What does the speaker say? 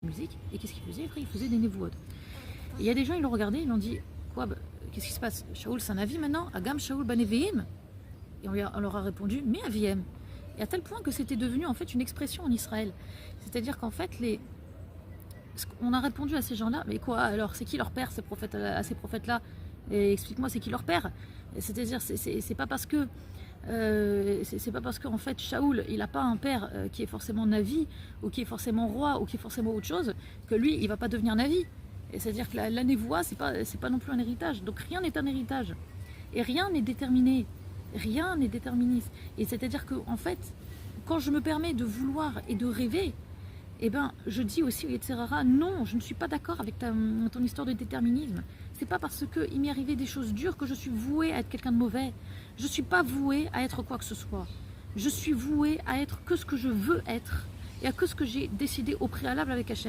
musique, et qu'est-ce qu'il faisait? Après, il faisait des névouot. Et il y a des gens, ils l'ont regardé, ils l'ont dit, quoi, qu'est-ce qui se passe? Shaoul, c'est un avis maintenant? Agam Shaoul Baneveim? Et on leur a répondu, mais aviem. Et à tel point que c'était devenu en fait une expression en Israël. C'est-à-dire qu'en fait, on a répondu à ces gens-là, mais quoi alors? C'est qui leur père, à ces prophètes-là? Et explique-moi, c'est qui leur père? C'est-à-dire, c'est pas parce que c'est pas parce qu'en fait Shaoul il n'a pas un père qui est forcément Navi ou qui est forcément roi ou qui est forcément autre chose que lui il va pas devenir Navi. Et c'est-à-dire que la névoie c'est pas non plus un héritage. Donc rien n'est un héritage et rien n'est déterminé, rien n'est déterministe. Et c'est-à-dire que en fait quand je me permets de vouloir et de rêver, eh ben, je dis aussi au Yetzirara, non, je ne suis pas d'accord avec ton histoire de déterminisme. C'est pas parce qu'il m'est arrivé des choses dures que je suis vouée à être quelqu'un de mauvais. Je ne suis pas vouée à être quoi que ce soit. Je suis vouée à être que ce que je veux être et à que ce que j'ai décidé au préalable avec Hachem.